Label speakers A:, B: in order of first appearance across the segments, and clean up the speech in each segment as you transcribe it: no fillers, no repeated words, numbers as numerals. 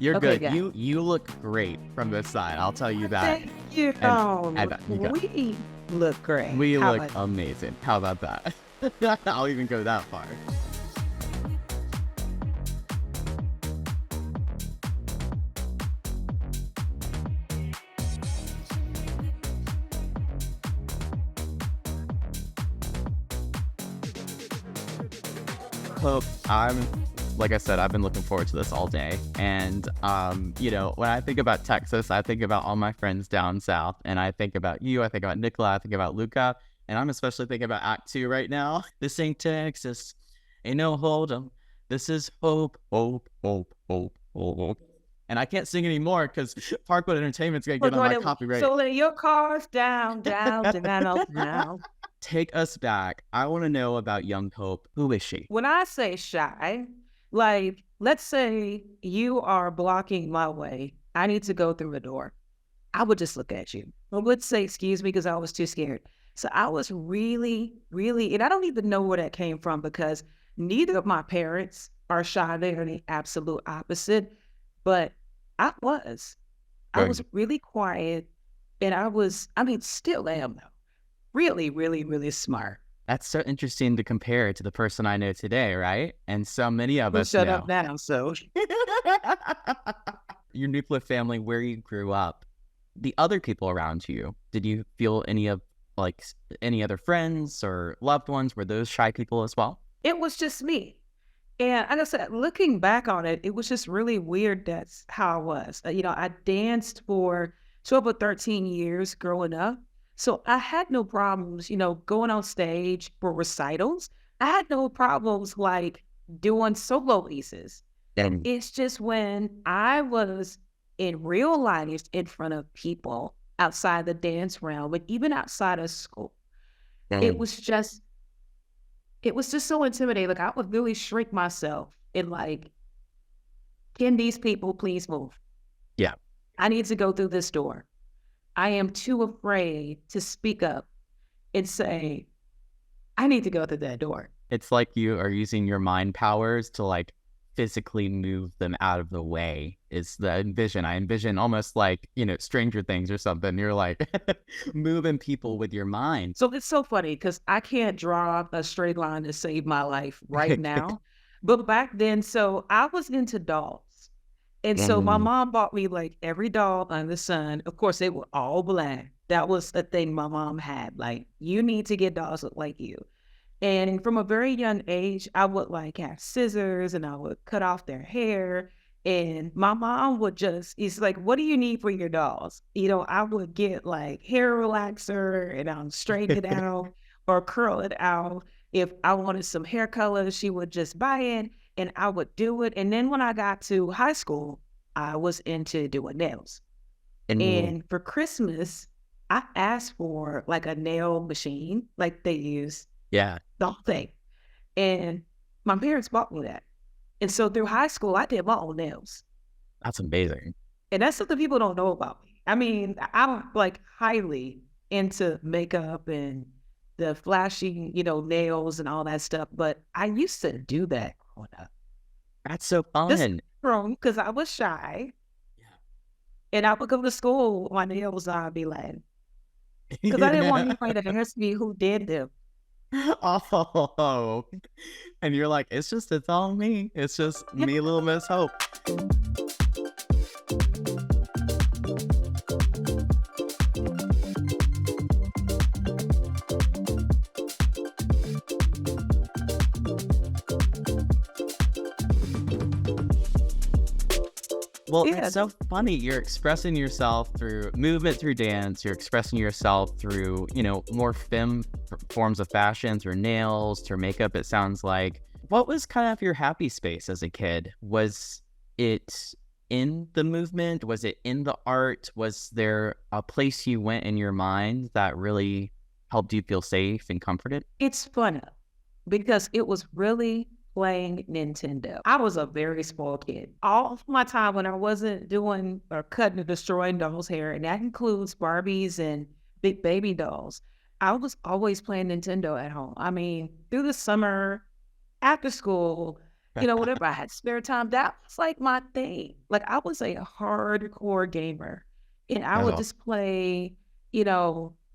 A: You're
B: Okay,
A: good.
B: guys.
A: You look great from this side. I'll tell you that.
B: Thank you.
A: And
B: Oh,
A: you got,
B: we look great.
A: we
B: How
A: look
B: about
A: amazing. How about that? I'll even go that far. Hope, like I said, I've been looking forward to this all day. And, when I think about Texas, I think about all my friends down south. And I think about you, I think about Nicola, I think about Luca. And I'm especially thinking about Act 2 right now. This ain't Texas. Ain't no hold 'em. This is hope, hope, hope, hope, hope. And I can't sing anymore because Parkwood Entertainment's going to
B: we're
A: get on my
B: going to
A: copyright.
B: so lay your cars down, down, down, down.
A: Take us back. I want to know about young Hope. Who is she?
B: When I say shy, like, let's say you are blocking my way. I need to go through a door. I would just look at you. I would say, excuse me, because I was too scared. So I was really, really, and I don't even know where that came from because neither of my parents are shy. They are the absolute opposite. But I was. I
A: Good.
B: was really quiet. And still am though. Really, really, really smart.
A: That's so interesting to compare to the person I know today, right? And so many of
B: Well,
A: us
B: shut
A: know.
B: up now. So
A: Your nuclear family, where you grew up, the other people around you, did you feel any other friends or loved ones? Were those shy people as well?
B: it was just me. And like I said, looking back on it, it was just really weird. That's how I was. I danced for 12 or 13 years growing up. So I had no problems, going on stage for recitals. I had no problems like doing solo pieces.
A: And
B: It's just when I was in real life in front of people outside the dance realm, but even outside of school, it was just so intimidating. Like I would really shrink myself and like, can these people please move?
A: yeah,
B: I need to go through this door. I am too afraid to speak up and say, I need to go through that door.
A: it's like you are using your mind powers to physically move them out of the way is the envision. I envision almost like, Stranger Things or something. You're like moving people with your mind.
B: So it's so funny because I can't draw a straight line to save my life right now. But back then, so I was into dolls. And so my mom bought me like every doll under the sun. Of course, they were all black. That was the thing my mom had. Like, you need to get dolls that look like you. And from a very young age, I would like have scissors and I would cut off their hair. And my mom would it's like, what do you need for your dolls? I would get like hair relaxer and I'll straighten it out or curl it out. If I wanted some hair color, she would just buy it and I would do it. And then when I got to high school, I was into doing nails. And for Christmas, I asked for like a nail machine, like they use
A: Yeah,
B: the whole thing. And my parents bought me that. And so through high school, I did my own nails.
A: that's amazing.
B: And that's something people don't know about me. I mean, I'm like highly into makeup and the flashy, nails and all that stuff. But I used to do that growing up.
A: That's so
B: Just
A: fun.
B: because I was shy. And I would go to school with my nails on and be like, because I didn't want anybody to ask me who did them.
A: Oh, and you're like, it's all me. It's just me, little Miss Hope. Well,
B: Yeah.
A: it's so funny. You're expressing yourself through movement, through dance. You're expressing yourself through, more femme forms of fashion, through nails, through makeup, it sounds like. What was kind of your happy space as a kid? Was it in the movement? Was it in the art? Was there a place you went in your mind that really helped you feel safe and comforted?
B: It's fun because it was really playing Nintendo. I was a very spoiled kid. All of my time when I wasn't doing or cutting or destroying dolls' hair, and that includes Barbies and big baby dolls, I was always playing Nintendo at home. I mean, through the summer, after school, whenever I had spare time, that was like my thing. Like I was a hardcore gamer and I
A: That's
B: would
A: awesome.
B: just play,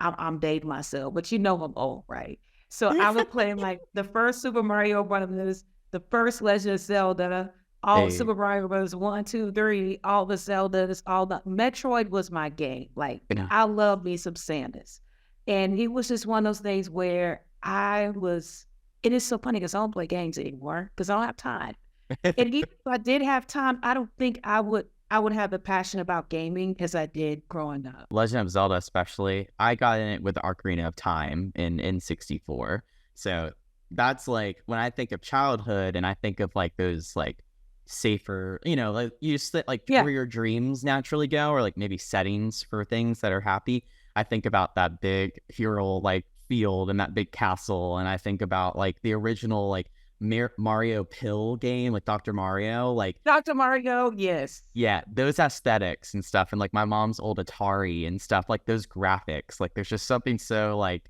B: I'm dating myself, but I'm old, right? So I would play like the first Super Mario Brothers, the first Legend of Zelda, all
A: Hey,
B: Super Mario Brothers 1, 2, 3, all the Zeldas, all the Metroid was my game. Like
A: yeah.
B: I love me some Samus. And it was just one of those things where it is so funny because I don't play games anymore because I don't have time. And even if I did have time, I don't think I would have the passion about gaming as I did growing up.
A: Legend of Zelda, especially, I got in it with Ocarina of Time in N64. So that's like when I think of childhood and I think of like those like safer, like you just like
B: Yeah.
A: where your dreams naturally go, or like maybe settings for things that are happy. I think about that big hero like field and that big castle, and I think about like the original like Mario Pill game, like Dr. Mario, like
B: Dr. Mario, yes.
A: yeah, those aesthetics and stuff, and like my mom's old Atari and stuff, like those graphics, like there's just something so like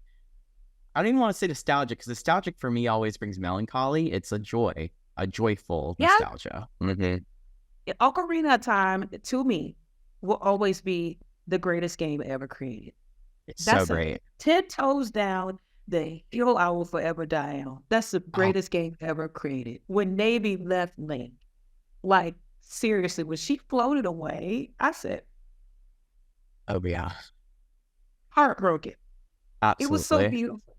A: I don't even want to say nostalgic because nostalgic for me always brings melancholy. It's a joy, a joyful
B: Yeah.
A: nostalgia. Mm-hmm.
B: Ocarina of Time, to me, will always be the greatest game ever created.
A: It's so
B: That's a
A: great.
B: 10 toes down, the hill I will forever die on. That's the
A: Oh,
B: greatest game ever created. When Navy left Link, like seriously, when she floated away, I said,
A: oh yeah,
B: heartbroken. It was so
A: absolutely.
B: beautiful.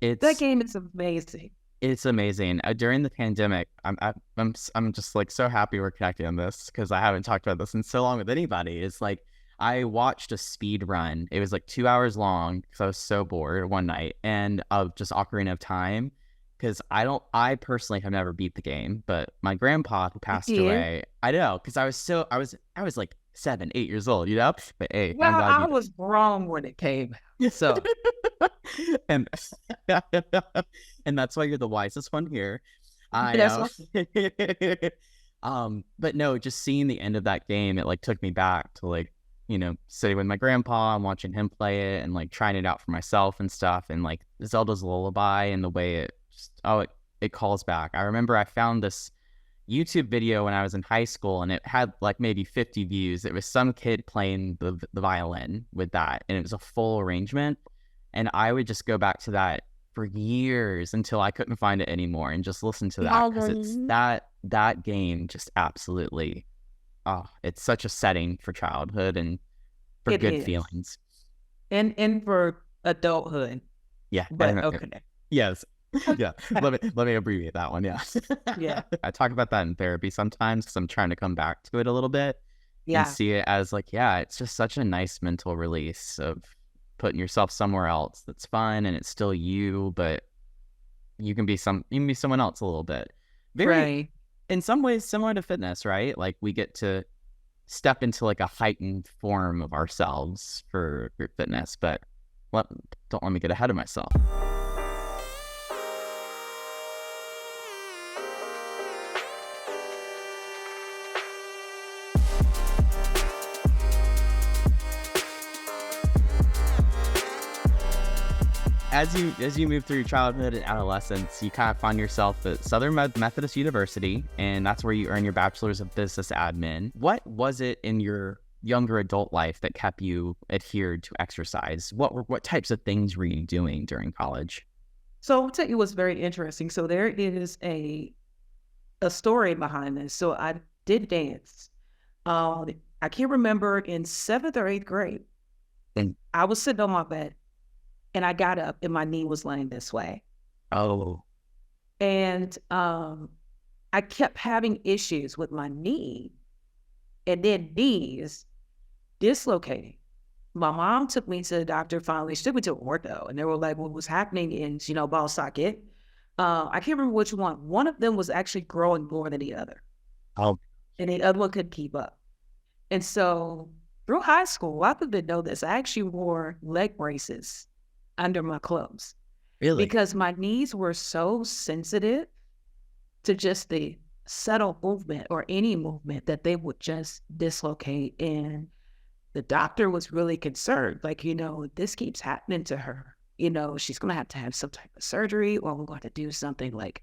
B: That
A: It's
B: game is amazing.
A: It's amazing. During the pandemic, I'm just like so happy we're connecting on this because I haven't talked about this in so long with anybody. It's like I watched a speed run. It was like 2 hours long because I was so bored one night, and of just Ocarina of Time because I personally have never beat the game, but my grandpa who
B: You
A: passed
B: did?
A: away, I know because I was like 7, 8 years old, But hey, I'm
B: Well,
A: glad
B: I
A: you
B: was wrong when it came out.
A: did.
B: So
A: and and that's why you're the wisest one here. I
B: that's what
A: but no, just seeing the end of that game, it like took me back to like, sitting with my grandpa and watching him play it and like trying it out for myself and stuff, and like Zelda's Lullaby and the way it just it calls back. I remember I found this YouTube video when I was in high school, and it had like maybe 50 views. It was some kid playing the violin with that, and it was a full arrangement. And I would just go back to that for years until I couldn't find it anymore, and just listen to that because it's that game just absolutely, oh, it's such a setting for childhood and for
B: it
A: good
B: is.
A: feelings.
B: And for adulthood.
A: Yeah,
B: But okay.
A: yes, yeah. Let me abbreviate that one. Yeah,
B: Yeah.
A: I talk about that in therapy sometimes because I'm trying to come back to it a little bit and
B: Yeah.
A: see it as like, yeah, it's just such a nice mental release of putting yourself somewhere else that's fun and it's still you, but you can be someone else a little bit. Very,
B: Right.
A: in some ways, similar to fitness, right? Like we get to step into like a heightened form of ourselves for group fitness, but let, don't let me get ahead of myself. As you move through childhood and adolescence, you kind of find yourself at Southern Methodist University, and that's where you earn your bachelor's of business admin. What was it in your younger adult life that kept you adhered to exercise? What types of things were you doing during college?
B: So I'll tell you what's very interesting. So there is a story behind this. So I did dance. I can't remember in seventh or eighth grade.
A: And
B: I was sitting on my bed and I got up and my knee was laying this way.
A: oh,
B: And I kept having issues with my knee and then knees dislocating. My mom took me to the doctor finally. She took me to ortho, and they were like, what was happening is, ball socket. I can't remember which one. One of them was actually growing more than the other,
A: oh,
B: and the other one couldn't keep up. And so through high school, I didn't know this. I actually wore leg braces under my clothes
A: really?
B: because my knees were so sensitive to just the subtle movement or any movement that they would just dislocate. And the doctor was really concerned, like, if this keeps happening to her, she's going to have some type of surgery or we're going to do something like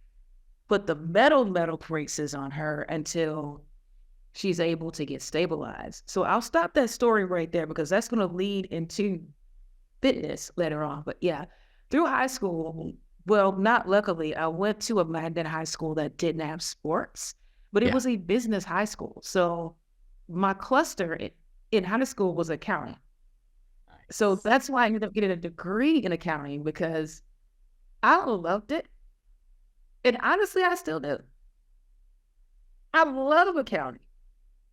B: put the metal braces on her until she's able to get stabilized. So I'll stop that story right there because that's going to lead into fitness later on. But yeah, through high school, well, not luckily, I went to a magnet high school that didn't have sports, but it
A: Yeah.
B: was a business high school. So my cluster in high school was accounting. So
A: Nice.
B: that's why I ended up getting a degree in accounting because I loved it. And honestly, I still do. I love accounting.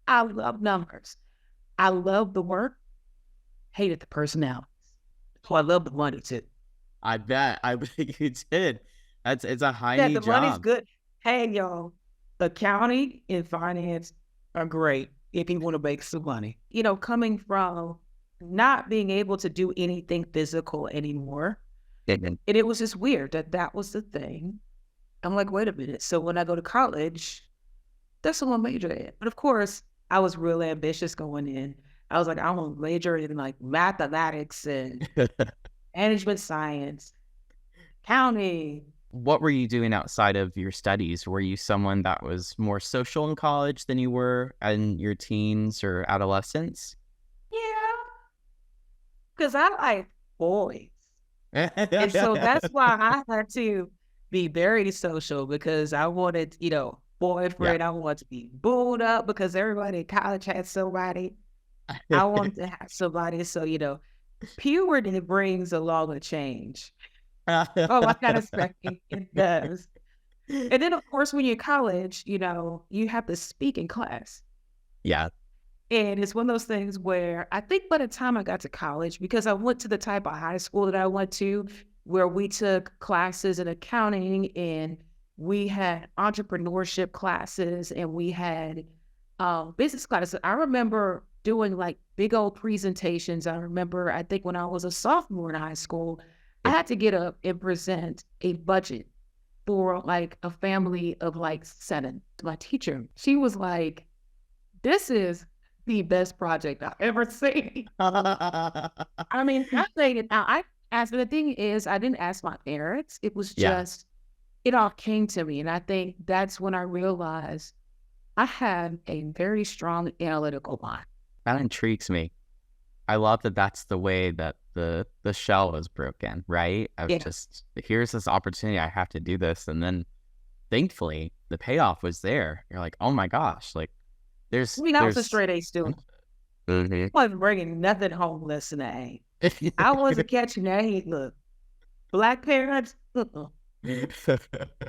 B: I love numbers. I love the work, hated the personalities. So I love the money too.
A: I bet. I bet you did. It's a high
B: Yeah,
A: need
B: the money's
A: job.
B: good. Hey, y'all, accounting and finance are great if you want to make some money. You know, coming from not being able to do anything physical anymore.
A: Mhm.
B: And it was just weird that that was the thing. I'm like, wait a minute. So when I go to college, that's what I'm majoring in. But of course, I was real ambitious going in. I was like, I want to major in like mathematics and management science, counting.
A: What were you doing outside of your studies? Were you someone that was more social in college than you were in your teens or adolescence?
B: Yeah, because I like boys. And so that's why I had to be very social because I wanted, you know,
A: Yeah.
B: boyfriend. I wanted to be booed up because everybody in college had somebody. I wanted to have somebody. So, you know, puberty brings along a change. Oh, I gotta say it does. And then of course, when you're in college, you know, you have to speak in class.
A: Yeah.
B: And it's one of those things where I think by the time I got to college, because I went to the type of high school that I went to, where we took classes in accounting and we had entrepreneurship classes and we had business classes. I remember doing like big old presentations. I remember, I think when I was a sophomore in high school, I had to get up and present a budget for like a family of like 7. My teacher, she was like, this is the best project I've ever seen. I mean, I saying it now. I asked, but the thing is, I didn't ask my parents. It was
A: Yeah.
B: just, it all came to me. And I think that's when I realized I have a very strong analytical mind.
A: That intrigues me. I love that that's the way that the shell was broken, right? Of
B: Yeah.
A: just here's this opportunity, I have to do this, and then thankfully the payoff was there. You're like, oh my gosh, like
B: I mean, I was a
A: there's
B: straight A student.
A: Mhm.
B: I wasn't bringing nothing home less than an A. I wasn't catching A. Look, black parents,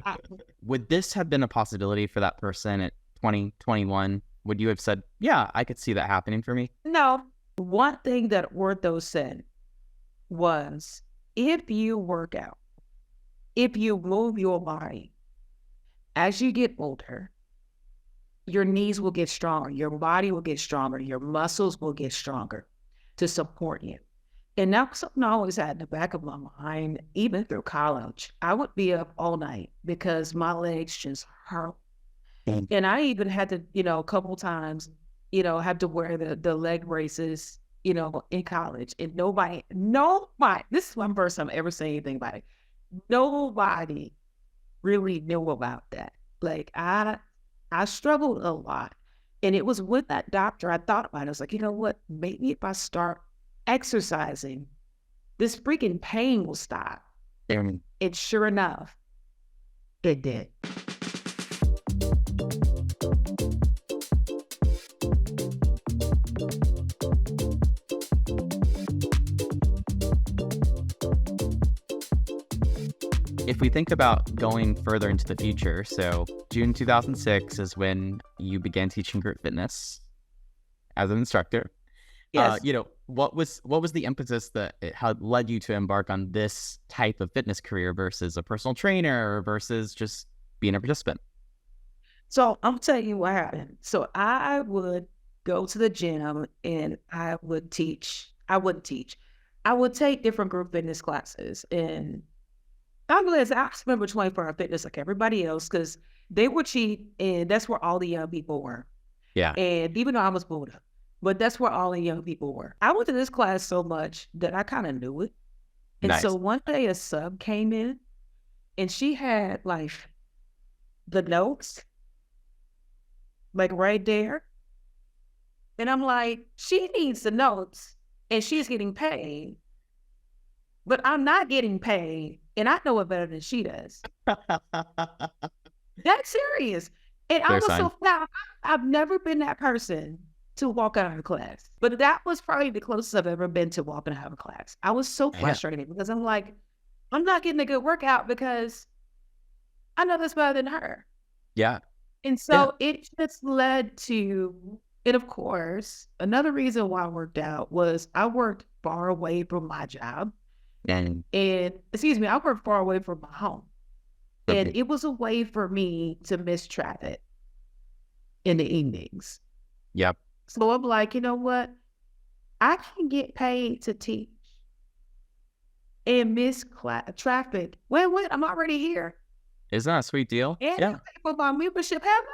B: I-
A: Would this have been a possibility for that person at 2021? Would you have said, yeah, I could see that happening for me?
B: no. One thing that Ortho said was if you work out, if you move your body, as you get older, your knees will get stronger, your body will get stronger, your muscles will get stronger to support you. And that was something I always had in the back of my mind, even through college. I would be up all night because my legs just hurt.
A: Mm.
B: And I even had to, you know, a couple times, you know, have to wear the leg braces, you know, in college. And nobody, this is my first time ever saying anything about it. Nobody really knew about that. Like I struggled a lot. And it was with that doctor, I thought about it. I was like, you know what? Maybe if I start exercising, this freaking pain will stop.
A: And
B: And sure enough, it did.
A: if we think about going further into the future, so June 2006 is when you began teaching group fitness as an instructor.
B: Yes.
A: What was the impetus that it had led you to embark on this type of fitness career versus a personal trainer versus just being a participant?
B: So I'm telling you what happened. So I would go to the gym and I would teach. I wouldn't teach. I would take different group fitness classes. And I realized I remember 24-hour fitness like everybody else because they were cheap and that's where all the young people were.
A: Yeah,
B: And even though I was Buddha, but that's where all the young people were. I went to this class so much that I kind of knew it. And so
A: nice.
B: one day a sub came in and she had like the notes, like right there. And I'm like, she needs the notes and she's getting paid, but I'm not getting paid. And I know it better than she does. That's serious. And I
A: Clear
B: was
A: sign.
B: so proud. I've never been that person to walk out of class, but that was probably the closest I've ever been to walking out of class. I was so
A: Yeah.
B: frustrated because I'm like, I'm not getting a good workout because I know that's better than her.
A: Yeah.
B: And
A: Yeah.
B: so it just led to, and of course, another reason why I worked out was I worked far away from my job.
A: And
B: And excuse me, I worked far away from my home. And
A: okay.
B: it was a way for me to miss traffic in the evenings.
A: Yep.
B: So I'm like, you know what? I can get paid to teach and miss traffic. Wait, I'm already here.
A: Isn't that a sweet deal?
B: And
A: Yeah.
B: you pay for my membership. Hello.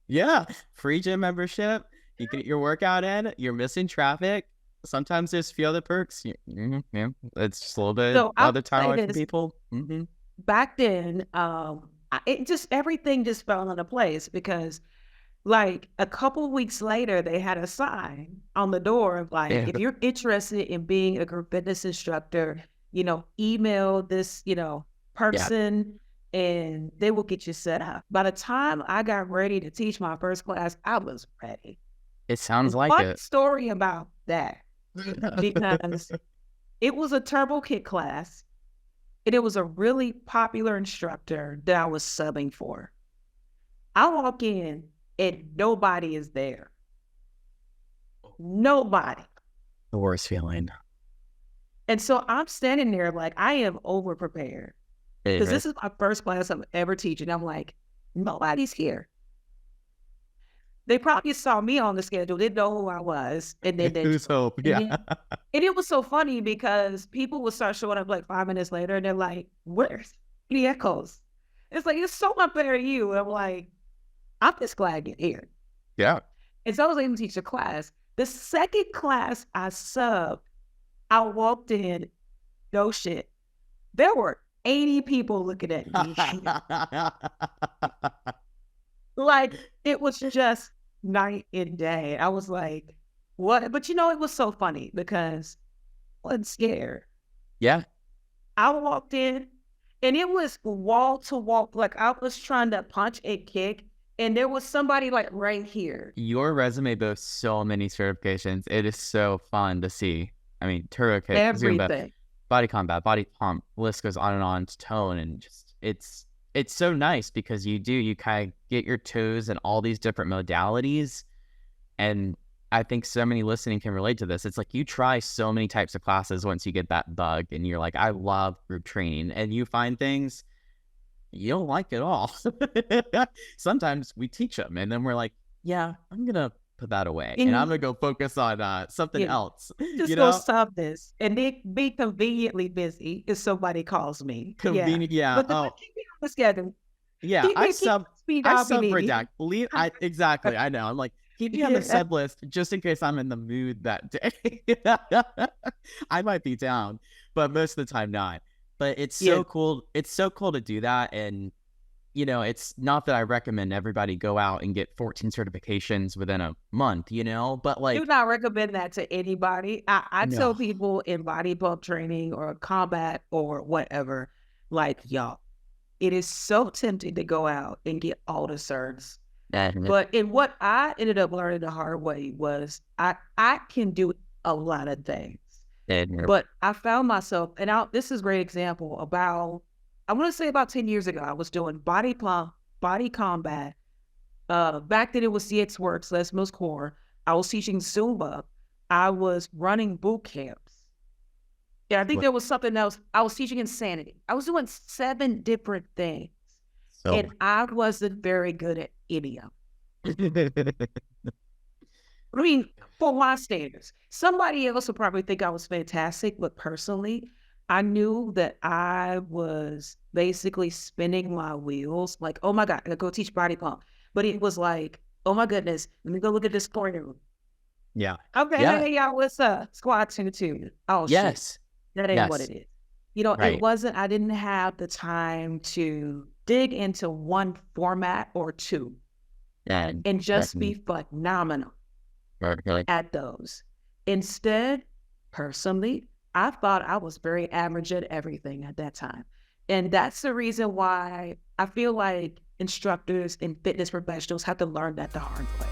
A: Yeah. Free gym membership. You get your workout in. You're missing traffic. Sometimes there's a few other perks. Yeah. It's just a little bit
B: So I would
A: other time
B: say
A: away from
B: this,
A: people.
B: back then, it just, everything just fell into place because like a couple weeks later, they had a sign on the door of like,
A: Yeah.
B: if you're interested in being a group fitness instructor, email this,
A: Yeah.
B: person and they will get you set up. By the time I got ready to teach my first class, I was ready.
A: It sounds
B: And
A: like
B: fun
A: it.
B: story about that, because it was a turbo kick class and it was a really popular instructor that I was subbing for. I walk in and nobody is there. Nobody.
A: The worst feeling.
B: And so I'm standing there like I am over prepared because this is my first class I'm ever teaching. I'm like, nobody's here. They probably saw me on the schedule, didn't know who I was. And then
A: Who's Hope?
B: and
A: Yeah.
B: and it was so funny because people would start showing up like 5 minutes later and they're like, where's the echoes? It's like, it's so much better than you. And I'm like, I'm just glad you're here.
A: Yeah.
B: And so I was able to teach a class. The second class I subbed, I walked in, no shit. There were 80 people looking at me. Like, it was just night and day. I was like, what? But it was so funny because I wasn't scared.
A: Yeah.
B: I walked in and it was wall to wall. Like I was trying to punch and kick and there was somebody like right here.
A: Your resume boasts so many certifications. It is so fun to see. I mean, turbo kick, Zumba,
B: Everything.
A: body combat, body pump, list goes on and on to tone, and just it's so nice because you kind of get your toes in all these different modalities, and I think so many listening can relate to this. It's like you try so many types of classes once you get that bug, and you're like, I love group training, and you find things you don't like at all. Sometimes we teach them, and then we're like, yeah, I'm gonna put that away, and I'm gonna go focus on something else.
B: Just go stop this and then be conveniently busy if somebody calls me.
A: Convenient, yeah.
B: But keep me on the schedule.
A: Yeah, I sub redact. Exactly. I know. I'm like, keep me on the sub list just in case I'm in the mood that day. I might be down, but most of the time not. But it's so cool. It's so cool to do that. And, it's not that I recommend everybody go out and get 14 certifications within a month, but like.
B: Do not recommend that to anybody. I tell people in body pump training or combat or whatever, like, y'all, it is so tempting to go out and get all the certs. But what I ended up learning the hard way was I can do a lot of things. But I found myself, and this is a great example, I want to say about 10 years ago, I was doing body pump, body combat. Back then it was CX Works, Les Mills Core. I was teaching Zumba. I was running boot camps. Yeah, I think there was something else. I was teaching Insanity. I was doing 7 different things. And I wasn't very good at any of them. I mean, for my standards, somebody else would probably think I was fantastic, but personally, I knew that I was basically spinning my wheels. Like, oh my God, I gotta go teach body pump. But it was like, oh my goodness, let me go look at this corner.
A: Yeah.
B: Okay, hey y'all, what's up? Squad 2. Oh
A: yes.
B: Shit. That ain't what it is.
A: Right.
B: It wasn't, I didn't have the time to dig into one format or two
A: And
B: and just
A: definitely,
B: be phenomenal
A: really,
B: at those. Instead, personally, I thought I was very average at everything at that time. And that's the reason why I feel like instructors and fitness professionals have to learn that the hard way.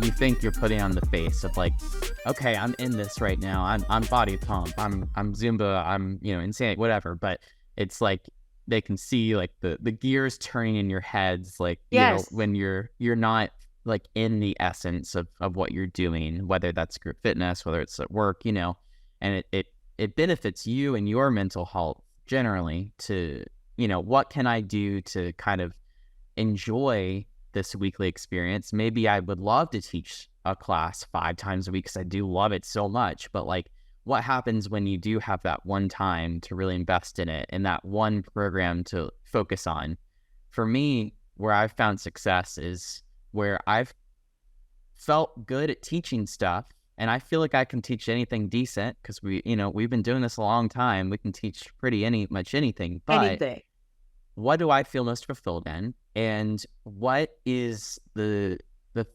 A: you think you're putting on the face of like, okay, I'm in this right now. I'm body pump. I'm Zumba. I'm insane, whatever. But it's like they can see like the gears turning in your heads, like
B: Yes.
A: when you're not like in the essence of what you're doing, whether that's group fitness, whether it's at work, and it benefits you and your mental health generally to what can I do to kind of enjoy this weekly experience. Maybe I would love to teach a class 5 times a week because I do love it so much. But like, what happens when you do have that one time to really invest in it and that one program to focus on? For me, where I've found success is where I've felt good at teaching stuff. And I feel like I can teach anything decent because we've been doing this a long time. We can teach much anything. But
B: Anything.
A: what do I feel most fulfilled in? And what is the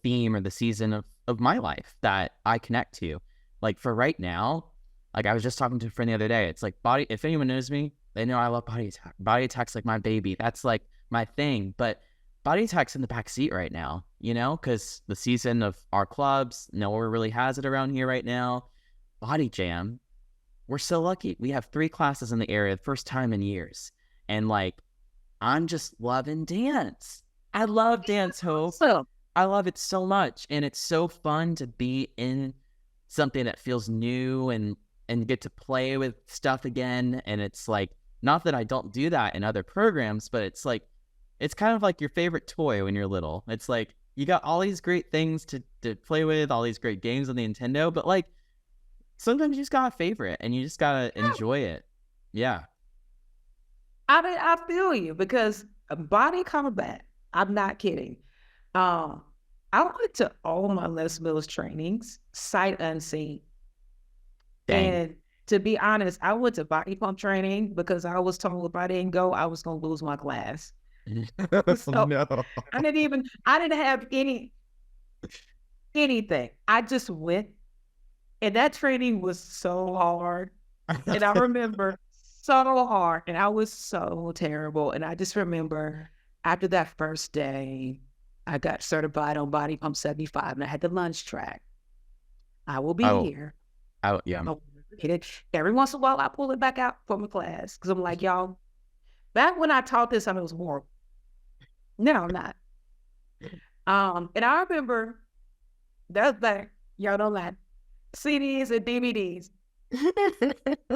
A: theme or the season of my life that I connect to? Like for right now, like I was just talking to a friend the other day. It's like if anyone knows me, they know I love body attack. Body attack's like my baby. That's like my thing. But body attack's in the back seat right now, because the season of our clubs, no one really has it around here right now. Body jam, we're so lucky. We have 3 classes in the area, the first time in years. And like, I'm just loving dance. I love dance, Hope.
B: So,
A: I love it so much. And it's so fun to be in something that feels new and get to play with stuff again. And it's like, not that I don't do that in other programs, but it's like, it's kind of like your favorite toy when you're little. It's like, you got all these great things to play with, all these great games on the Nintendo, but like, sometimes you just got a favorite and you just got to enjoy it. Yeah.
B: I feel you because body combat, I'm not kidding. I went to all my Les Mills trainings, sight unseen.
A: Dang.
B: And to be honest, I went to body pump training because I was told if I didn't go, I was going to lose my class. So
A: No.
B: I didn't have anything. I just went, and that training was so hard. And I remember so hard, and I was so terrible. And I just remember after that first day, I got certified on body pump 75, and I had the lunge track. I will be here.
A: Oh, yeah.
B: I'll hit it. Every once in a while, I pull it back out for my class because I'm like, y'all, back when I taught this, it was horrible. No, I'm not. And I remember that's back, y'all don't lie, CDs and DVDs.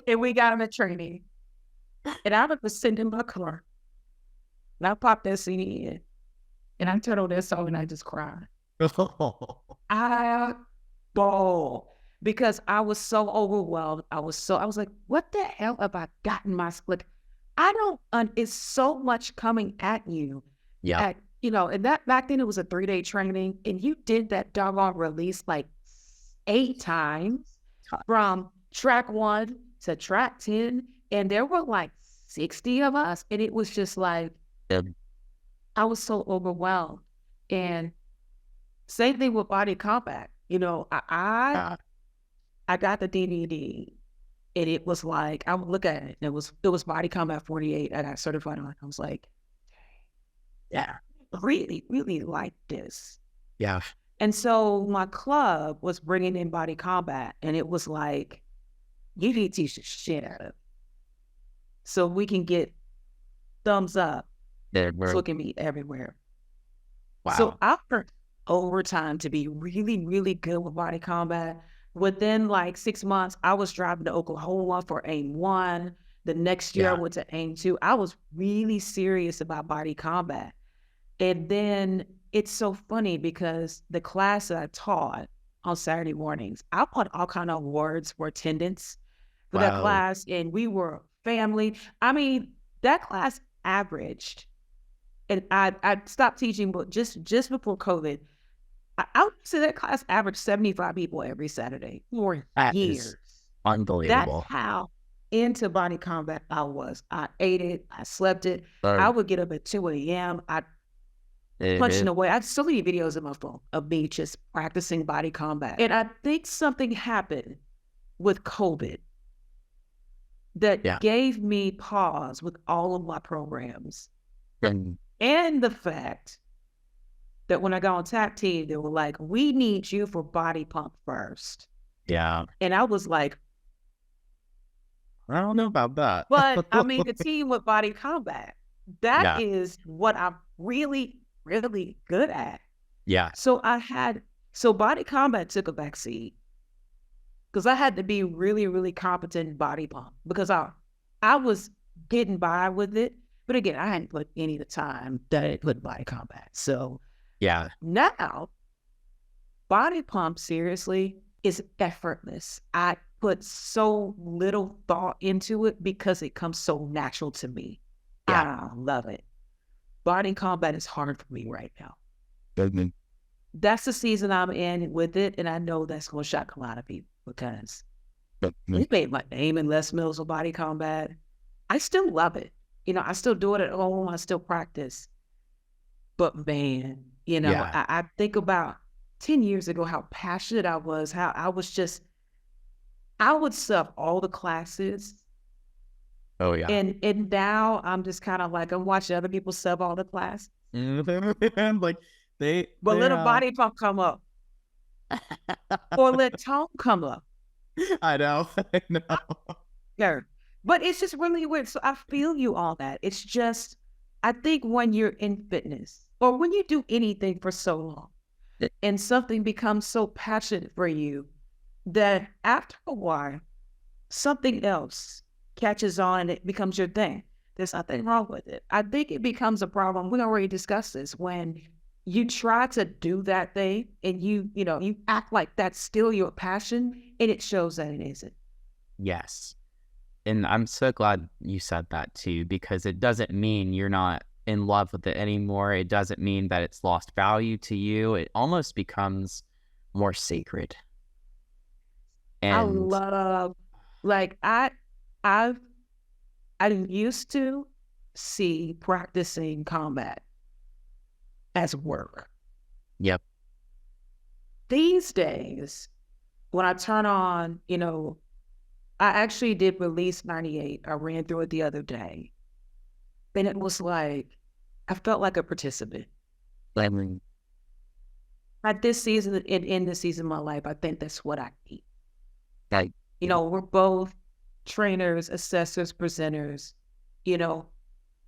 B: And we got them at training. And I remember sitting in my car. And I popped that CD in. And I turned on that song and I just cried. I bawled because I was so overwhelmed. I was like, what the hell have I gotten myself? Like, it's so much coming at you.
A: Yeah.
B: And that back then it was a 3-day training, and you did that doggone release like 8 times from track 1 to track 10, and there were like 60 of us, and it was just like, I was so overwhelmed. And same thing with body combat. I got the DVD, and it was like, I would look at it, and it was body combat 48. I got certified on it. I was like, yeah, really, really like this.
A: Yeah.
B: And so my club was bringing in body combat, and it was like, you need to teach the shit out of it so we can get thumbs up, so it can be everywhere.
A: Wow.
B: So I learned over time to be really, really good with body combat. Within like 6 months, I was driving to Oklahoma for AIM 1. The next year, I went to AIM 2. I was really serious about body combat. And then it's so funny because the class that I taught on Saturday mornings, I put all kind of awards for attendance for that class, and we were family. I mean, that class, averaged, and I stopped teaching, but just before COVID, I would say that class averaged 75 people every Saturday for
A: That is
B: years. That's
A: unbelievable.
B: how into body combat I was. I ate it. I slept it. I
A: Um,
B: would get up at 2 a.m. I punching
A: mhm.
B: away. I have so many videos in my phone of me just practicing body combat. And I think something happened with COVID that
A: Yeah.
B: gave me pause with all of my programs.
A: And
B: And the fact that when I got on tap team, they were like, we need you for body pump first.
A: yeah,
B: And I was like,
A: I don't know about that.
B: but I mean, the team with body combat, that
A: Yeah.
B: is what I'm really, really good at.
A: Yeah.
B: So body combat took a backseat because I had to be really, really competent in body pump because I was getting by with it. But again, I hadn't put any of the time that I put in body combat. So
A: Yeah.
B: now body pump seriously is effortless. I put so little thought into it because it comes so natural to me.
A: Yeah.
B: I love it. Body combat is hard for me right now.
A: Mhm.
B: That's the season I'm in with it, and I know that's going to shock a lot of people because
A: Mhm.
B: it made my name in Les Mills of body combat. I still love it. I still do it at home. I still practice. But man,
A: Yeah.
B: I think about 10 years ago how passionate I was, how I would sub all the classes.
A: Oh, yeah.
B: And now I'm just kind of like I'm watching other people sub all the class.
A: Like,
B: But
A: they
B: let a body pump come up or let tone come up.
A: I know. I know.
B: Yeah. But it's just really weird. So I feel you on that. It's just, I think when you're in fitness or when you do anything for so long and something becomes so passionate for you that after a while, something else catches on and it becomes your thing. There's nothing wrong with it. I think it becomes a problem. We already discussed this when you try to do that thing and you act like that's still your passion and it shows that it isn't.
A: Yes. And I'm so glad you said that too, because it doesn't mean you're not in love with it anymore. It doesn't mean that it's lost value to you. It almost becomes more sacred.
B: I
A: And
B: love like I've I used to see practicing combat as work.
A: yep.
B: These days, when I turn on, I actually did release 98. I ran through it the other day. And it was like I felt like a participant.
A: I mean,
B: At this season and in this season of my life, I think that's what I need.
A: like,
B: We're both trainers, assessors, presenters, you know,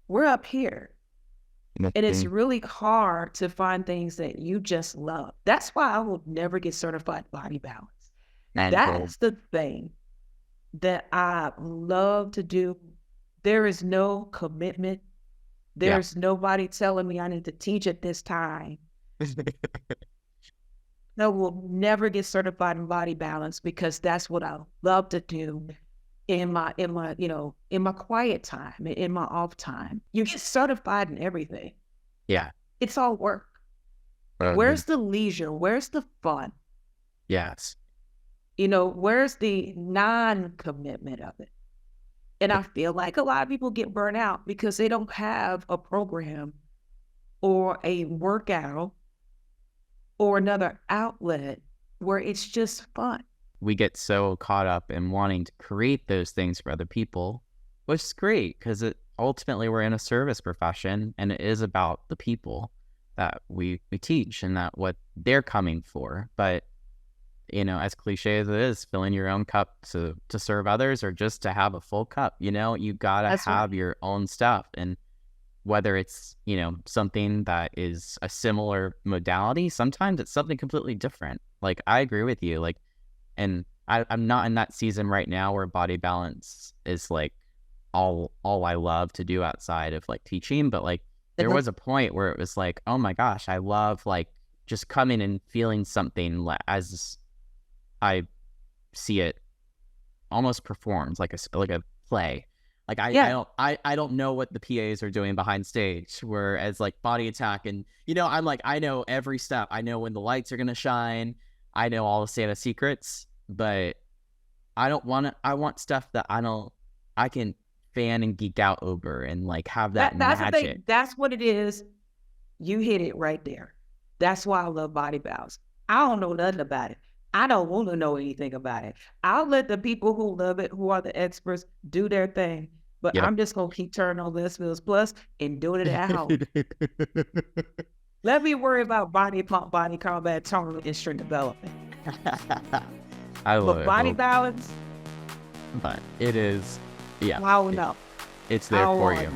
B: we're up here. And it's
A: mhm.
B: really hard to find things that you just love. That's why I will never get certified body balance.
A: And
B: That's the thing that I love to do. There is no commitment.
A: yeah.
B: There's nobody telling me I need to teach at this time. No, will never get certified in body balance because that's what I love to do in my quiet time, in my off time. You get certified in everything.
A: Yeah.
B: It's all work.
A: Um,
B: Where's the leisure? Where's the fun?
A: yes.
B: Where's the non-commitment of it? And I feel like a lot of people get burnt out because they don't have a program or a workout or another outlet where it's just fun.
A: We get so caught up in wanting to create those things for other people, which is great because ultimately we're in a service profession and it is about the people that we teach and that what they're coming for. But as cliche as it is, filling your own cup to serve others or just to have a full cup, you gotta
B: That's right.
A: have your own stuff. And whether it's, something that is a similar modality, sometimes it's something completely different. Like, I agree with you. Like, and I'm not in that season right now where body balance is like all I love to do outside of like teaching. But like, there was a point where it was like, oh my gosh, I love like just coming and feeling something as I see it almost performed like a play. Like
B: Yeah,
A: I don't know what the PAs are doing behind stage. Whereas like Body Attack, and I'm like, I know every step. I know when the lights are gonna shine. I know all the Santa secrets, but I don't want to. I want stuff that I can fan and geek out over and like have that
B: that's the
A: magic.
B: thing. That's what it is. You hit it right there. That's why I love body bounce. I don't know nothing about it. I don't want to know anything about it. I'll let the people who love it, who are the experts, do their thing. But
A: Yep.
B: I'm just gonna keep turning on Les Mills Plus and doing it at home. Let me worry about body pump, body combat, tournament, and strength development.
A: I love
B: But
A: it,
B: body
A: Hope.
B: balance,
A: But it is, yeah,
B: wow, no.
A: it's
B: I
A: there
B: don't
A: for
B: want
A: you.
B: it.